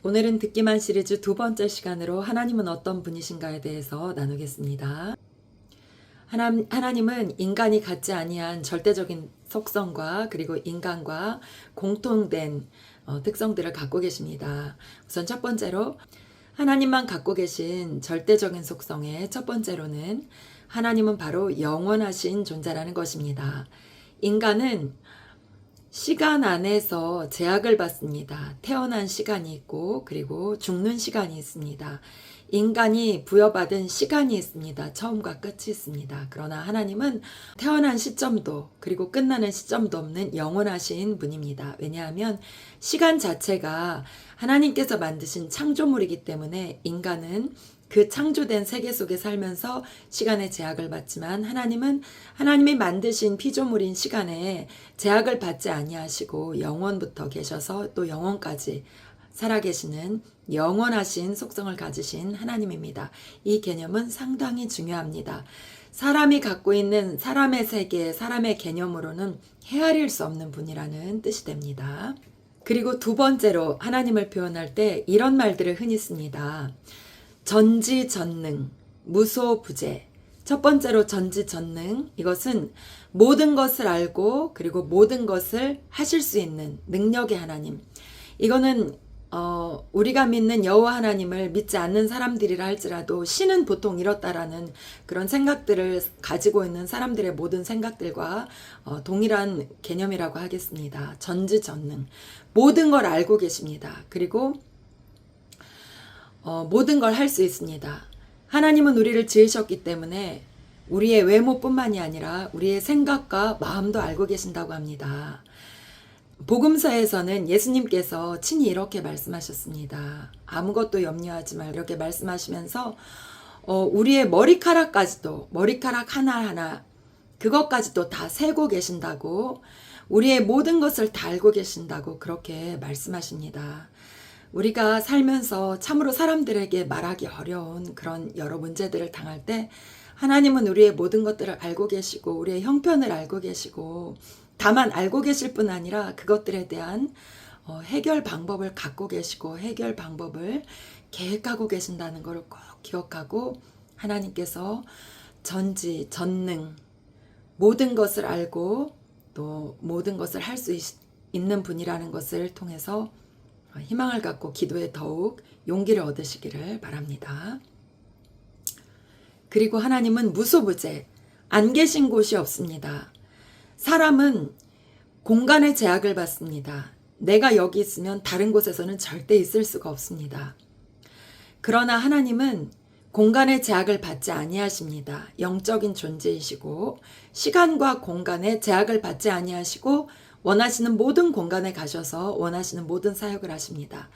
오늘은 듣기만 시리즈 두 번째 시간으로 하나님은 어떤 분이신가에 대해서 나누겠습니다. 하나님은 인간이 갖지 아니한 절대적인 속성과 그리고 인간과 공통된 특성들을 갖고 계십니다. 우선 첫 번째로 하나님만 갖고 계신 절대적인 속성의 첫 번째로는 하나님은 바로 영원하신 존재라는 것입니다. 인간은 시간 안에서 제약을 받습니다. 태어난 시간이 있고 그리고 죽는 시간이 있습니다. 인간이 부여받은 시간이 있습니다. 처음과 끝이 있습니다. 그러나 하나님은 태어난 시점도 그리고 끝나는 시점도 없는 영원하신 분입니다. 왜냐하면 시간 자체가 하나님께서 만드신 창조물이기 때문에 인간은 그 창조된 세계 속에 살면서 시간의 제약을 받지만 하나님은 하나님이 만드신 피조물인 시간에 제약을 받지 아니하시고 영원부터 계셔서 또 영원까지 살아계시는 영원하신 속성을 가지신 하나님입니다. 이 개념은 상당히 중요합니다. 사람이 갖고 있는 사람의 세계, 사람의 개념으로는 헤아릴 수 없는 분이라는 뜻이 됩니다. 그리고 두 번째로 하나님을 표현할 때 이런 말들을 흔히 씁니다. 전지전능, 무소부재. 첫 번째로 전지전능, 이것은 모든 것을 알고 그리고 모든 것을 하실 수 있는 능력의 하나님. 이거는 우리가 믿는 여호와 하나님을 믿지 않는 사람들이라 할지라도 신은 보통 이렇다라는 그런 생각들을 가지고 있는 사람들의 모든 생각들과 동일한 개념이라고 하겠습니다. 전지전능, 모든 걸 알고 계십니다. 그리고 모든 걸 할 수 있습니다. 하나님은 우리를 지으셨기 때문에 우리의 외모뿐만이 아니라 우리의 생각과 마음도 알고 계신다고 합니다. 복음서에서는 예수님께서 친히 이렇게 말씀하셨습니다. 아무것도 염려하지 말고 이렇게 말씀하시면서 우리의 머리카락까지도 머리카락 하나하나 그것까지도 다 세고 계신다고 우리의 모든 것을 다 알고 계신다고 그렇게 말씀하십니다. 우리가 살면서 참으로 사람들에게 말하기 어려운 그런 여러 문제들을 당할 때 하나님은 우리의 모든 것들을 알고 계시고 우리의 형편을 알고 계시고 다만 알고 계실 뿐 아니라 그것들에 대한 해결 방법을 갖고 계시고 해결 방법을 계획하고 계신다는 것을 꼭 기억하고 하나님께서 전능 모든 것을 알고 또 모든 것을 할 수 있는 분이라는 것을 통해서 희망을 갖고 기도에 더욱 용기를 얻으시기를 바랍니다. 그리고 하나님은 무소부재, 안 계신 곳이 없습니다. 사람은 공간의 제약을 받습니다. 내가 여기 있으면 다른 곳에서는 절대 있을 수가 없습니다. 그러나 하나님은 공간의 제약을 받지 아니하십니다. 영적인 존재이시고 시간과 공간의 제약을 받지 아니하시고 원하시는 모든 공간에 가셔서 원하시는 모든 사역을 하십니다.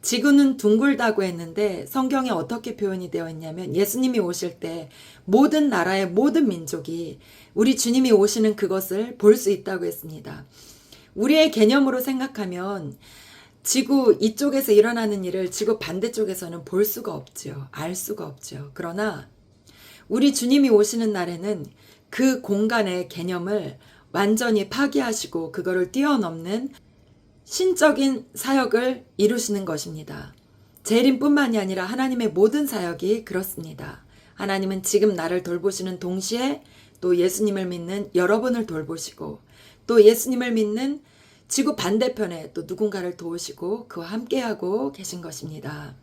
지구는 둥글다고 했는데 성경에 어떻게 표현이 되어 있냐면 예수님이 오실 때 모든 나라의 모든 민족이 우리 주님이 오시는 그것을 볼 수 있다고 했습니다. 우리의 개념으로 생각하면 지구 이쪽에서 일어나는 일을 지구 반대쪽에서는 볼 수가 없죠. 알 수가 없죠. 그러나 우리 주님이 오시는 날에는 그 공간의 개념을 완전히 파괴하시고 그거를 뛰어넘는 신적인 사역을 이루시는 것입니다. 재림뿐만이 아니라 하나님의 모든 사역이 그렇습니다. 하나님은 지금 나를 돌보시는 동시에 또 예수님을 믿는 여러분을 돌보시고 또 예수님을 믿는 지구 반대편에 또 누군가를 도우시고 그와 함께하고 계신 것입니다.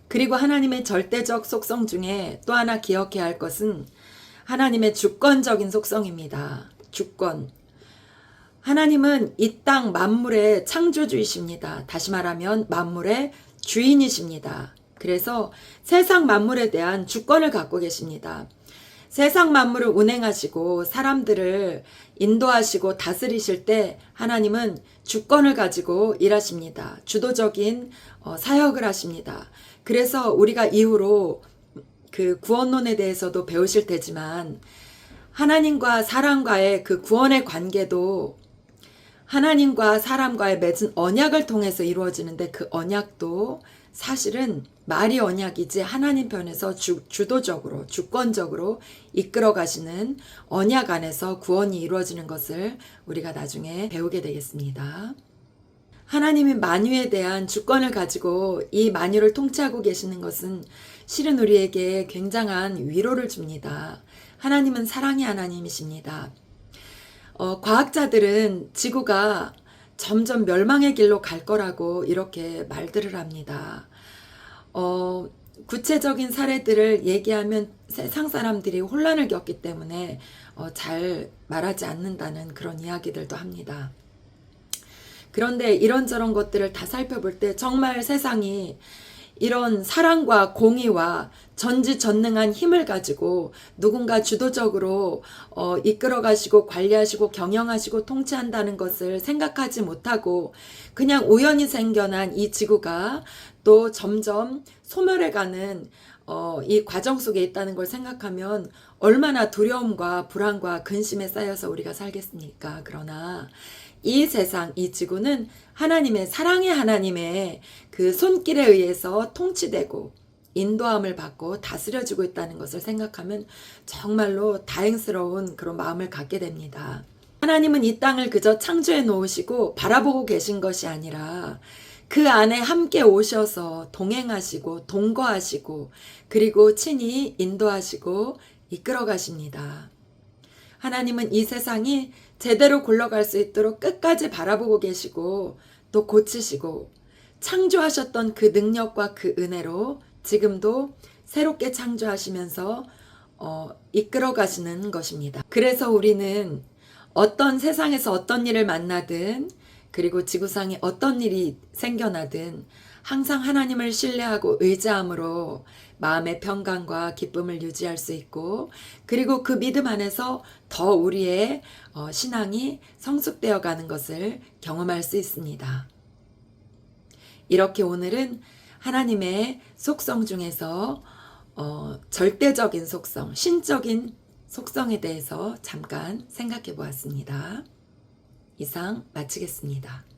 그리고 하나님의 절대적 속성 중에 또 하나 기억해야 할 것은 하나님의 주권적인 속성입니다. 주권. 하나님은 이 땅 만물의 창조주이십니다. 다시 말하면 만물의 주인이십니다. 그래서 세상 만물에 대한 주권을 갖고 계십니다. 세상 만물을 운행하시고 사람들을 인도하시고 다스리실 때 하나님은 주권을 가지고 일하십니다. 주도적인 사역을 하십니다. 그래서 우리가 이후로 그 구원론에 대해서도 배우실 테지만 하나님과 사람과의 그 구원의 관계도 하나님과 사람과의 맺은 언약을 통해서 이루어지는데 그 언약도 사실은 말이 언약이지 하나님 편에서 주도적으로 주권적으로 이끌어 가시는 언약 안에서 구원이 이루어지는 것을 우리가 나중에 배우게 되겠습니다. 하나님이 만유에 대한 주권을 가지고 이 만유를 통치하고 계시는 것은 실은 우리에게 굉장한 위로를 줍니다. 하나님은 사랑의 하나님이십니다. 과학자들은 지구가 점점 멸망의 길로 갈 거라고 이렇게 말들을 합니다. 구체적인 사례들을 얘기하면 세상 사람들이 혼란을 겪기 때문에 잘 말하지 않는다는 그런 이야기들도 합니다. 그런데 이런저런 것들을 다 살펴볼 때 정말 세상이 이런 사랑과 공의와 전지전능한 힘을 가지고 누군가 주도적으로 이끌어 가시고 관리하시고 경영하시고 통치한다는 것을 생각하지 못하고 그냥 우연히 생겨난 이 지구가 또 점점 소멸해가는 이 과정 속에 있다는 걸 생각하면 얼마나 두려움과 불안과 근심에 쌓여서 우리가 살겠습니까? 그러나 이 세상, 이 지구는 하나님의 사랑의 하나님의 그 손길에 의해서 통치되고 인도함을 받고 다스려지고 있다는 것을 생각하면 정말로 다행스러운 그런 마음을 갖게 됩니다. 하나님은 이 땅을 그저 창조해 놓으시고 바라보고 계신 것이 아니라 그 안에 함께 오셔서 동행하시고 동거하시고 그리고 친히 인도하시고 이끌어 가십니다. 하나님은 이 세상이 제대로 굴러갈 수 있도록 끝까지 바라보고 계시고 또 고치시고 창조하셨던 그 능력과 그 은혜로 지금도 새롭게 창조하시면서 이끌어 가시는 것입니다. 그래서 우리는 어떤 세상에서 어떤 일을 만나든 그리고 지구상에 어떤 일이 생겨나든 항상 하나님을 신뢰하고 의지함으로 마음의 평강과 기쁨을 유지할 수 있고 그리고 그 믿음 안에서 더 우리의 신앙이 성숙되어 가는 것을 경험할 수 있습니다. 이렇게 오늘은 하나님의 속성 중에서 절대적인 속성, 신적인 속성에 대해서 잠깐 생각해 보았습니다. 이상 마치겠습니다.